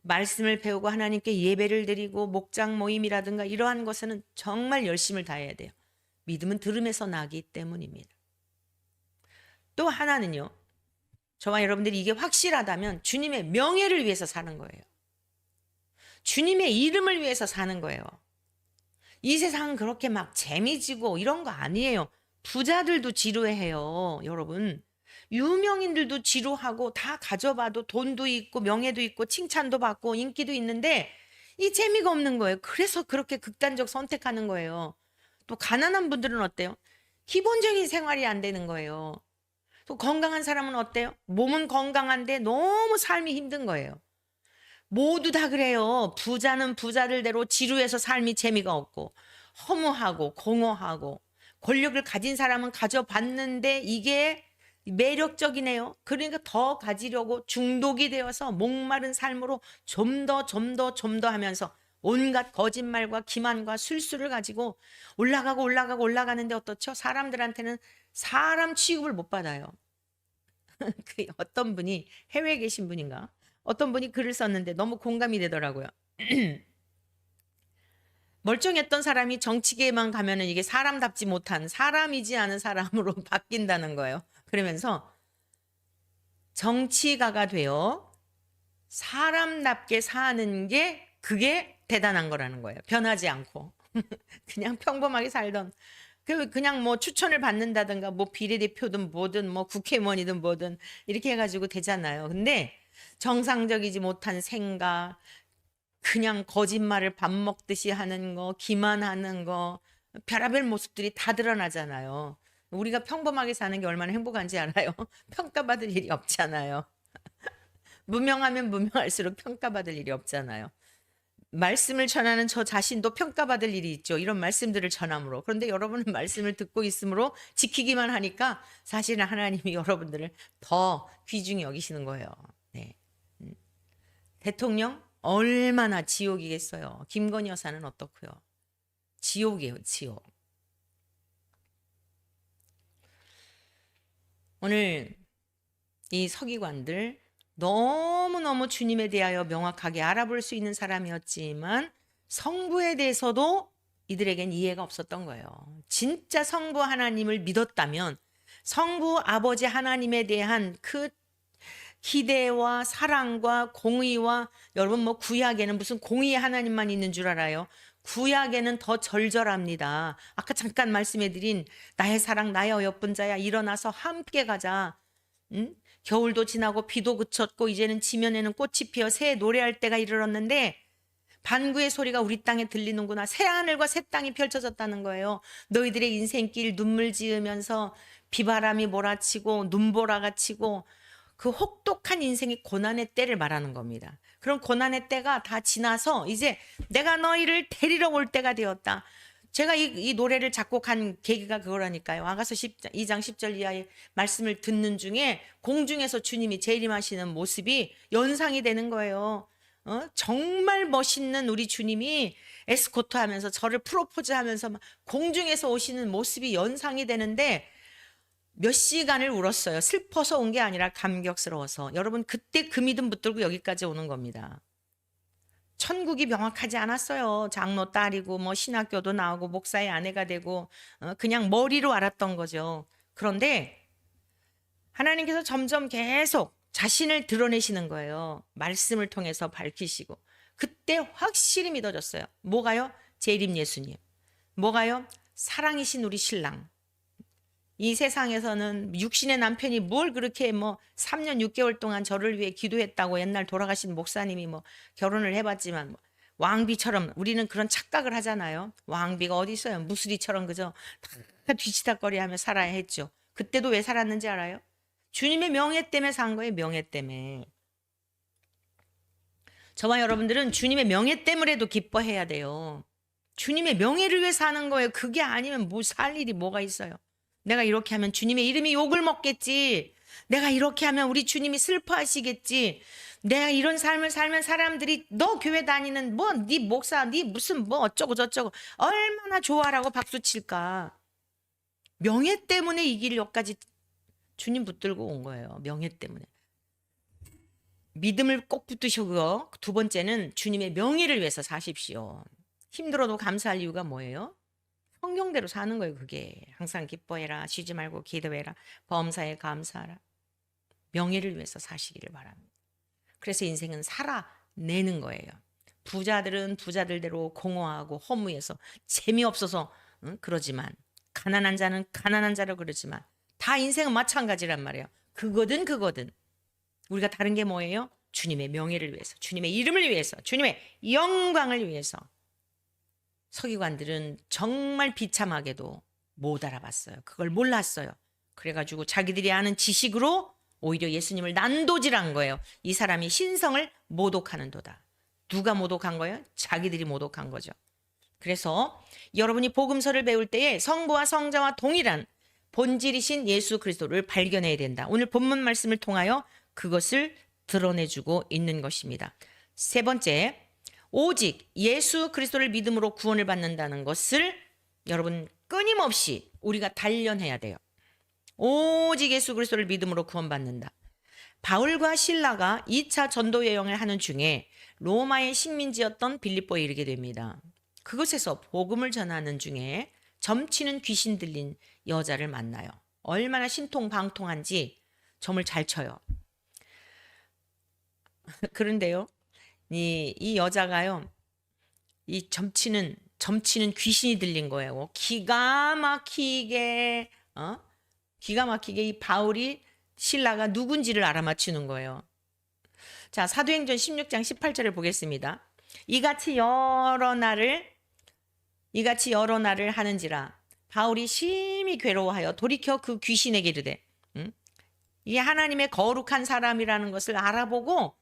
말씀을 배우고 하나님께 예배를 드리고 목장 모임이라든가 이러한 것에는 정말 열심을 다해야 돼요. 믿음은 들음에서 나기 때문입니다. 또 하나는요. 저와 여러분들이 이게 확실하다면 주님의 명예를 위해서 사는 거예요. 주님의 이름을 위해서 사는 거예요. 이 세상은 그렇게 막 재미지고 이런 거 아니에요. 부자들도 지루해요. 여러분. 유명인들도 지루하고 다 가져봐도 돈도 있고 명예도 있고 칭찬도 받고 인기도 있는데 이 재미가 없는 거예요. 그래서 그렇게 극단적 선택하는 거예요. 또 가난한 분들은 어때요? 기본적인 생활이 안 되는 거예요. 또 건강한 사람은 어때요? 몸은 건강한데 너무 삶이 힘든 거예요. 모두 다 그래요. 부자는 부자들대로 지루해서 삶이 재미가 없고 허무하고 공허하고 권력을 가진 사람은 가져봤는데 이게 매력적이네요. 그러니까 더 가지려고 중독이 되어서 목마른 삶으로 좀 더 하면서 온갖 거짓말과 기만과 술수를 가지고 올라가는데 어떻죠? 사람들한테는 사람 취급을 못 받아요. 그 어떤 분이 해외에 계신 분인가? 어떤 분이 글을 썼는데 너무 공감이 되더라고요. 멀쩡했던 사람이 정치계에만 가면은 이게 사람답지 못한 사람이지 않은 사람으로 바뀐다는 거예요. 그러면서 정치가가 되어 사람답게 사는 게 그게 대단한 거라는 거예요. 변하지 않고 그냥 평범하게 살던 그냥 뭐 추천을 받는다든가 뭐 비례대표든 뭐든 뭐 국회의원이든 뭐든 이렇게 해가지고 되잖아요. 근데 정상적이지 못한 생각, 그냥 거짓말을 밥 먹듯이 하는 거, 기만하는 거, 별의별 모습들이 다 드러나잖아요. 우리가 평범하게 사는 게 얼마나 행복한지 알아요? 평가받을 일이 없잖아요. 무명하면 무명할수록 평가받을 일이 없잖아요. 말씀을 전하는 저 자신도 평가받을 일이 있죠. 이런 말씀들을 전함으로. 그런데 여러분은 말씀을 듣고 있으므로 지키기만 하니까 사실은 하나님이 여러분들을 더 귀중히 여기시는 거예요. 네. 대통령 얼마나 지옥이겠어요. 김건희 여사는 어떻고요? 지옥이에요, 지옥. 오늘 이 서기관들 너무너무 주님에 대하여 명확하게 알아볼 수 있는 사람이었지만 성부에 대해서도 이들에겐 이해가 없었던 거예요. 진짜 성부 하나님을 믿었다면 성부 아버지 하나님에 대한 그 기대와 사랑과 공의와 여러분 뭐 구약에는 무슨 공의의 하나님만 있는 줄 알아요? 구약에는 더 절절합니다. 아까 잠깐 말씀해드린 나의 사랑 나의 어여쁜 자야 일어나서 함께 가자. 응? 겨울도 지나고 비도 그쳤고 이제는 지면에는 꽃이 피어 새 노래할 때가 이르렀는데 반구의 소리가 우리 땅에 들리는구나. 새 하늘과 새 땅이 펼쳐졌다는 거예요. 너희들의 인생길 눈물 지으면서 비바람이 몰아치고 눈보라가 치고 그 혹독한 인생의 고난의 때를 말하는 겁니다. 그럼 고난의 때가 다 지나서 이제 내가 너희를 데리러 올 때가 되었다. 제가 이 노래를 작곡한 계기가 그거라니까요. 아가서 2장 10절 이하의 말씀을 듣는 중에 공중에서 주님이 재림하시는 모습이 연상이 되는 거예요. 정말 멋있는 우리 주님이 에스코트 하면서 저를 프로포즈 하면서 막 공중에서 오시는 모습이 연상이 되는데 몇 시간을 울었어요. 슬퍼서 온 게 아니라 감격스러워서. 여러분 그때 그 믿음 붙들고 여기까지 오는 겁니다. 천국이 명확하지 않았어요. 장로 딸이고 뭐 신학교도 나오고 목사의 아내가 되고 그냥 머리로 알았던 거죠. 그런데 하나님께서 점점 계속 자신을 드러내시는 거예요. 말씀을 통해서 밝히시고. 그때 확실히 믿어졌어요. 뭐가요? 재림 예수님. 뭐가요? 사랑이신 우리 신랑. 이 세상에서는 육신의 남편이 뭘 그렇게 뭐 3년 6개월 동안 저를 위해 기도했다고 옛날 돌아가신 목사님이 뭐 결혼을 해봤지만 뭐 왕비처럼 우리는 그런 착각을 하잖아요. 왕비가 어디 있어요? 무수리처럼 그저 다 뒤치다거리하며 살아야 했죠. 그때도 왜 살았는지 알아요? 주님의 명예 때문에 산 거예요. 명예 때문에. 저와 여러분들은 주님의 명예 때문에도 기뻐해야 돼요. 주님의 명예를 위해 사는 거예요. 그게 아니면 뭐 살 일이 뭐가 있어요. 내가 이렇게 하면 주님의 이름이 욕을 먹겠지. 내가 이렇게 하면 우리 주님이 슬퍼하시겠지. 내가 이런 삶을 살면 사람들이 너 교회 다니는 뭐 네 목사 네 무슨 뭐 어쩌고 저쩌고 얼마나 좋아라고 박수 칠까. 명예 때문에 이 길역까지 주님 붙들고 온 거예요. 명예 때문에. 믿음을 꼭 붙드시고요. 두 번째는 주님의 명예를 위해서 사십시오. 힘들어도 감사할 이유가 뭐예요? 성경대로 사는 거예요. 그게 항상 기뻐해라, 쉬지 말고 기도해라, 범사에 감사하라. 명예를 위해서 사시기를 바랍니다. 그래서 인생은 살아내는 거예요. 부자들은 부자들대로 공허하고 허무해서 재미없어서 그러지만 가난한 자는 가난한 자로 그러지만 다 인생은 마찬가지란 말이에요. 그거든 우리가 다른 게 뭐예요? 주님의 명예를 위해서, 주님의 이름을 위해서, 주님의 영광을 위해서. 서기관들은 정말 비참하게도 못 알아봤어요. 그걸 몰랐어요. 그래가지고 자기들이 아는 지식으로 오히려 예수님을 난도질한 거예요. 이 사람이 신성을 모독하는도다. 누가 모독한 거예요? 자기들이 모독한 거죠. 그래서 여러분이 복음서를 배울 때에 성부와 성자와 동일한 본질이신 예수 그리스도를 발견해야 된다. 오늘 본문 말씀을 통하여 그것을 드러내주고 있는 것입니다. 세 번째, 오직 예수 그리스도를 믿음으로 구원을 받는다는 것을 여러분 끊임없이 우리가 단련해야 돼요. 오직 예수 그리스도를 믿음으로 구원받는다. 바울과 실라가 2차 전도 여행을 하는 중에 로마의 식민지였던 빌립보에 이르게 됩니다. 그곳에서 복음을 전하는 중에 점치는 귀신 들린 여자를 만나요. 얼마나 신통방통한지 점을 잘 쳐요. 그런데요, 이 여자가요, 이 점치는 귀신이 들린 거예요. 기가 막히게 이 바울이 실라가 누군지를 알아맞추는 거예요. 자, 사도행전 16장 18절을 보겠습니다. 이같이 여러 날을 하는지라 바울이 심히 괴로워하여 돌이켜 그 귀신에게 이르되, 이게 하나님의 거룩한 사람이라는 것을 알아보고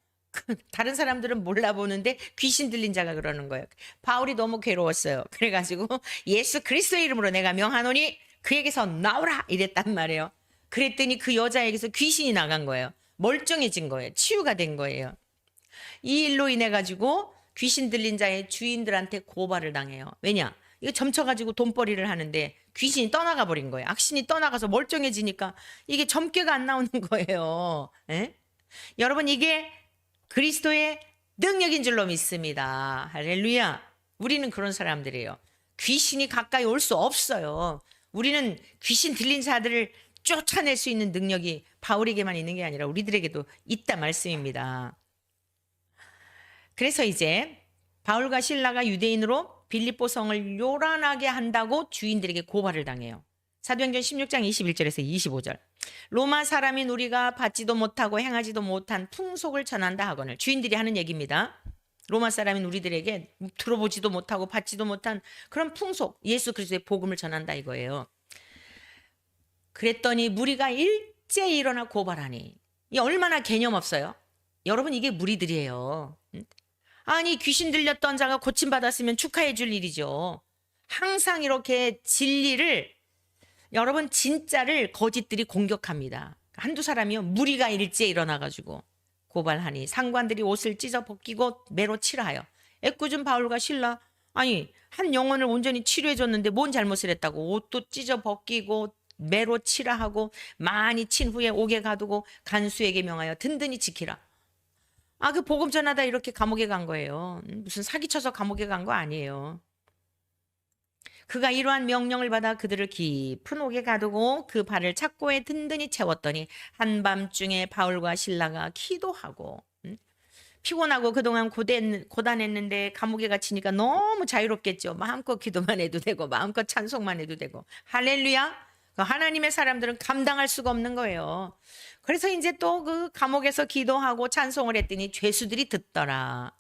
다른 사람들은 몰라보는데 귀신 들린 자가 그러는 거예요. 바울이 너무 괴로웠어요. 그래가지고 예수 그리스도의 이름으로 내가 명하노니 그에게서 나오라 이랬단 말이에요. 그랬더니 그 여자에게서 귀신이 나간 거예요. 멀쩡해진 거예요. 치유가 된 거예요. 이 일로 인해 가지고 귀신 들린 자의 주인들한테 고발을 당해요. 왜냐? 이거 점쳐가지고 돈벌이를 하는데 귀신이 떠나가 버린 거예요. 악신이 떠나가서 멀쩡해지니까 이게 점괘가 안 나오는 거예요. 에? 여러분, 이게 그리스도의 능력인 줄로 믿습니다. 할렐루야. 우리는 그런 사람들이에요. 귀신이 가까이 올 수 없어요. 우리는 귀신 들린 자들을 쫓아낼 수 있는 능력이 바울에게만 있는 게 아니라 우리들에게도 있다 말씀입니다. 그래서 이제 바울과 실라가 유대인으로 빌립보 성을 요란하게 한다고 주인들에게 고발을 당해요. 사도행전 16장 21절에서 25절. 로마 사람인 우리가 받지도 못하고 행하지도 못한 풍속을 전한다 하거늘. 주인들이 하는 얘기입니다. 로마 사람인 우리들에게 들어보지도 못하고 받지도 못한 그런 풍속, 예수 그리스도의 복음을 전한다 이거예요. 그랬더니 무리가 일제히 일어나 고발하니, 이 얼마나 개념 없어요? 여러분, 이게 무리들이에요. 아니, 귀신 들렸던 자가 고침받았으면 축하해 줄 일이죠. 항상 이렇게 진리를, 여러분, 진짜를 거짓들이 공격합니다. 한두 사람이요, 무리가 일제히 일어나가지고 고발하니 상관들이 옷을 찢어 벗기고 매로 치라하여 애꿎은 바울과 실라, 아니 한 영혼을 온전히 치료해 줬는데 뭔 잘못을 했다고 옷도 찢어 벗기고 매로 치라하고 많이 친 후에 옥에 가두고 간수에게 명하여 든든히 지키라. 그 복음 전하다 이렇게 감옥에 간 거예요. 무슨 사기쳐서 감옥에 간 거 아니에요. 그가 이러한 명령을 받아 그들을 깊은 옥에 가두고 그 발을 착고에 든든히 채웠더니 한밤중에 바울과 실라가 기도하고, 피곤하고 그동안 고단했는데 감옥에 갇히니까 너무 자유롭겠죠. 마음껏 기도만 해도 되고 마음껏 찬송만 해도 되고. 할렐루야. 하나님의 사람들은 감당할 수가 없는 거예요. 그래서 이제 또 그 감옥에서 기도하고 찬송을 했더니 죄수들이 듣더라.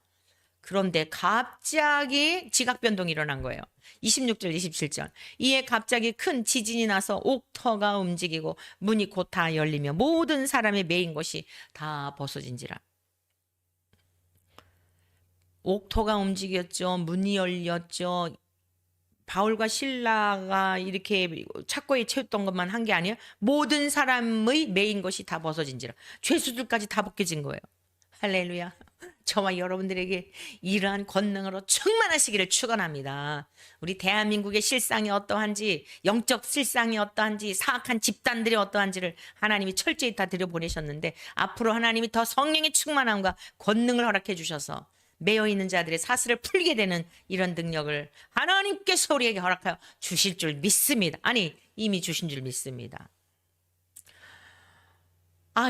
그런데 갑자기 지각 변동이 일어난 거예요. 26절 27절. 이에 갑자기 큰 지진이 나서 옥터가 움직이고 문이 곧 다 열리며 모든 사람의 매인 것이 다 벗어진지라. 옥터가 움직였죠. 문이 열렸죠. 바울과 실라가 이렇게 착고에 채웠던 것만 한 게 아니에요. 모든 사람의 매인 것이 다 벗어진지라. 죄수들까지 다 벗겨진 거예요. 할렐루야. 저와 여러분들에게 이러한 권능으로 충만하시기를 축원합니다. 우리 대한민국의 실상이 어떠한지, 영적 실상이 어떠한지, 사악한 집단들이 어떠한지를 하나님이 철저히 다 들여보내셨는데, 앞으로 하나님이 더 성령의 충만함과 권능을 허락해 주셔서 매여 있는 자들의 사슬을 풀게 되는 이런 능력을 하나님께서 우리에게 허락하여 주실 줄 믿습니다. 아니, 이미 주신 줄 믿습니다.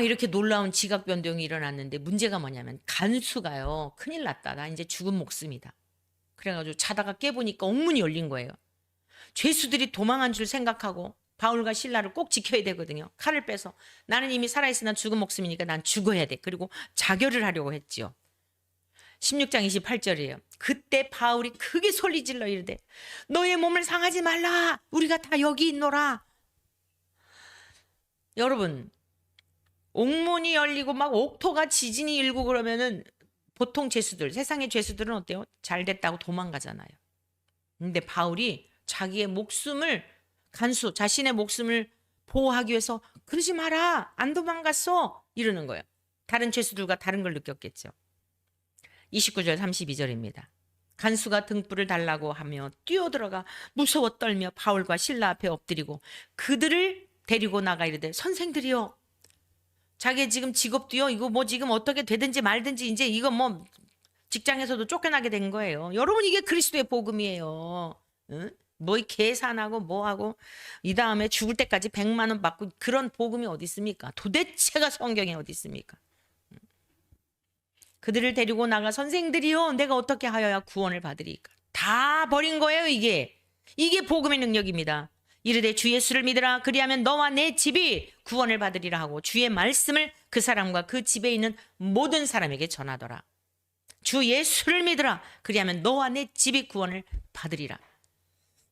이렇게 놀라운 지각 변동이 일어났는데 문제가 뭐냐면 간수가요, 큰일 났다. 나 이제 죽은 목숨이다. 그래가지고 자다가 깨보니까 옥문이 열린 거예요. 죄수들이 도망한 줄 생각하고 바울과 실라를 꼭 지켜야 되거든요. 칼을 빼서 나는 이미 살아있으나 죽은 목숨이니까 난 죽어야 돼. 그리고 자결을 하려고 했지요. 16장 28절이에요. 그때 바울이 크게 소리질러 이르되 너의 몸을 상하지 말라. 우리가 다 여기 있노라. 여러분, 옥문이 열리고 막 옥토가 지진이 일고 그러면은 보통 죄수들, 세상의 죄수들은 어때요? 잘 됐다고 도망가잖아요. 근데 바울이 자기의 목숨을, 자신의 목숨을 보호하기 위해서 그러지 마라. 안 도망갔어. 이러는 거예요. 다른 죄수들과 다른 걸 느꼈겠죠. 29절 32절입니다. 간수가 등불을 달라고 하며 뛰어들어가 무서워 떨며 바울과 실라 앞에 엎드리고 그들을 데리고 나가 이르되 선생들이여, 자기 지금 직업도요, 이거 뭐 지금 어떻게 되든지 말든지 이제 이거 뭐 직장에서도 쫓겨나게 된 거예요. 여러분, 이게 그리스도의 복음이에요. 응? 뭐 계산하고 뭐하고 이 다음에 죽을 때까지 100만 원 받고 그런 복음이 어디 있습니까? 도대체가 성경에 어디 있습니까? 그들을 데리고 나가 선생들이요, 내가 어떻게 하여야 구원을 받으리까? 다 버린 거예요. 이게 복음의 능력입니다. 이르되 주 예수를 믿으라. 그리하면 너와 내 집이 구원을 받으리라 하고 주의 말씀을 그 사람과 그 집에 있는 모든 사람에게 전하더라. 주 예수를 믿으라. 그리하면 너와 내 집이 구원을 받으리라.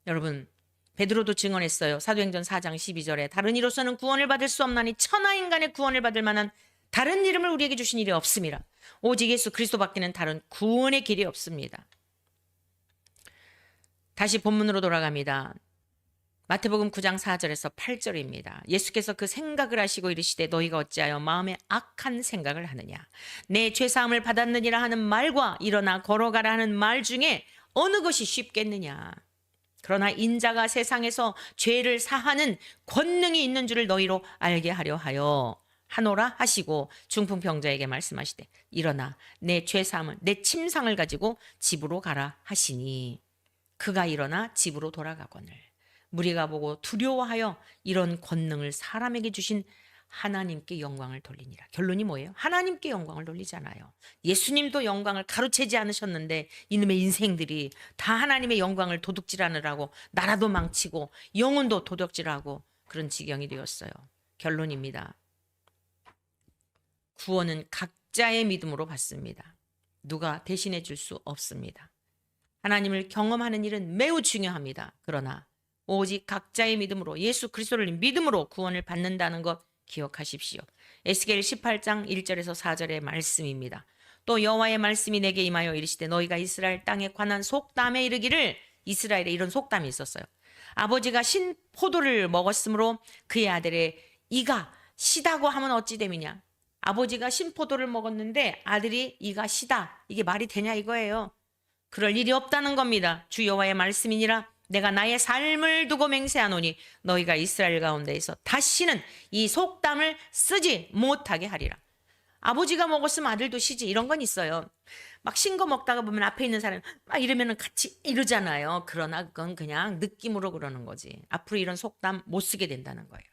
여러분, 베드로도 증언했어요. 사도행전 4장 12절에 다른 이로서는 구원을 받을 수 없나니 천하 인간의 구원을 받을 만한 다른 이름을 우리에게 주신 일이 없음이라. 오직 예수 그리스도밖에는 다른 구원의 길이 없습니다. 다시 본문으로 돌아갑니다. 마태복음 9장 4절에서 8절입니다. 예수께서 그 생각을 하시고 이르시되 너희가 어찌하여 마음에 악한 생각을 하느냐. 내 죄사함을 받았느니라 하는 말과 일어나 걸어가라 하는 말 중에 어느 것이 쉽겠느냐. 그러나 인자가 세상에서 죄를 사하는 권능이 있는 줄을 너희로 알게 하려 하노라 하시고 중풍병자에게 말씀하시되 일어나 내 죄사함을, 내 침상을 가지고 집으로 가라 하시니 그가 일어나 집으로 돌아가거늘 무리가 보고 두려워하여 이런 권능을 사람에게 주신 하나님께 영광을 돌리니라. 결론이 뭐예요? 하나님께 영광을 돌리잖아요. 예수님도 영광을 가로채지 않으셨는데 이놈의 인생들이 다 하나님의 영광을 도둑질하느라고 나라도 망치고 영혼도 도둑질하고 그런 지경이 되었어요. 결론입니다. 구원은 각자의 믿음으로 받습니다. 누가 대신해 줄 수 없습니다. 하나님을 경험하는 일은 매우 중요합니다. 그러나 오직 각자의 믿음으로 예수 그리스도를 믿음으로 구원을 받는다는 것 기억하십시오. 에스겔 18장 1절에서 4절의 말씀입니다. 또 여호와의 말씀이 내게 임하여 이르시되 너희가 이스라엘 땅에 관한 속담에 이르기를. 이스라엘에 이런 속담이 있었어요. 아버지가 신 포도를 먹었으므로 그의 아들의 이가 시다고 하면 어찌 됨이냐. 아버지가 신 포도를 먹었는데 아들이 이가 시다. 이게 말이 되냐 이거예요. 그럴 일이 없다는 겁니다. 주 여호와의 말씀이니라. 내가 나의 삶을 두고 맹세하노니 너희가 이스라엘 가운데에서 다시는 이 속담을 쓰지 못하게 하리라. 아버지가 먹었으면 아들도 시지, 이런 건 있어요. 막 신 거 먹다가 보면 앞에 있는 사람이 막 이러면은 같이 이러잖아요. 그러나 그건 그냥 느낌으로 그러는 거지. 앞으로 이런 속담 못 쓰게 된다는 거예요.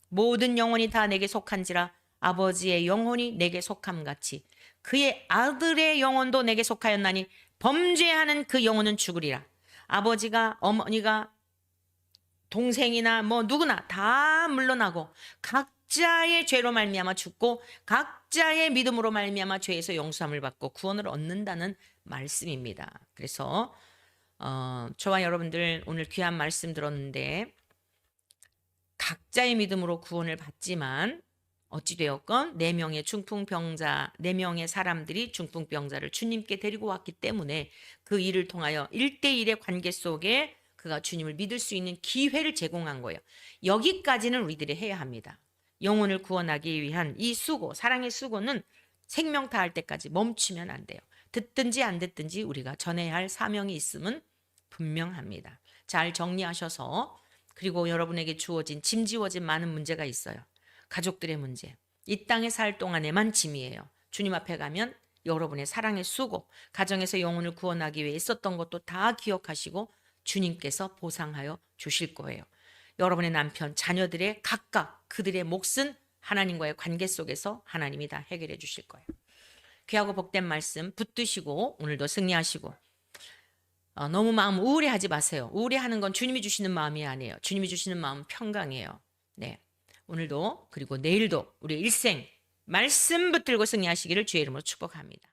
모든 영혼이 다 내게 속한지라. 아버지의 영혼이 내게 속함 같이 그의 아들의 영혼도 내게 속하였나니 범죄하는 그 영혼은 죽으리라. 아버지가, 어머니가, 동생이나 뭐 누구나 다 물러나고 각자의 죄로 말미암아 죽고 각자의 믿음으로 말미암아 죄에서 용서함을 받고 구원을 얻는다는 말씀입니다. 그래서 저와 여러분들 오늘 귀한 말씀 들었는데 각자의 믿음으로 구원을 받지만 어찌되었건 4명의 중풍병자, 4명의 사람들이 중풍병자를 주님께 데리고 왔기 때문에 그 일을 통하여 1대1의 관계 속에 그가 주님을 믿을 수 있는 기회를 제공한 거예요. 여기까지는 우리들이 해야 합니다. 영혼을 구원하기 위한 이 수고, 사랑의 수고는 생명 다할 때까지 멈추면 안 돼요. 듣든지 안 듣든지 우리가 전해야 할 사명이 있음은 분명합니다. 잘 정리하셔서, 그리고 여러분에게 주어진, 짐지워진 많은 문제가 있어요. 가족들의 문제, 이 땅에 살 동안에만 짐이에요. 주님 앞에 가면 여러분의 사랑의 수고, 가정에서 영혼을 구원하기 위해 있었던 것도 다 기억하시고 주님께서 보상하여 주실 거예요. 여러분의 남편, 자녀들의 각각 그들의 몫은 하나님과의 관계 속에서 하나님이 다 해결해 주실 거예요. 귀하고 복된 말씀 붙드시고 오늘도 승리하시고, 너무 마음 우울해하지 마세요. 우울해하는 건 주님이 주시는 마음이 아니에요. 주님이 주시는 마음은 평강이에요. 네, 오늘도 그리고 내일도 우리 일생 말씀 붙들고 승리하시기를 주의 이름으로 축복합니다.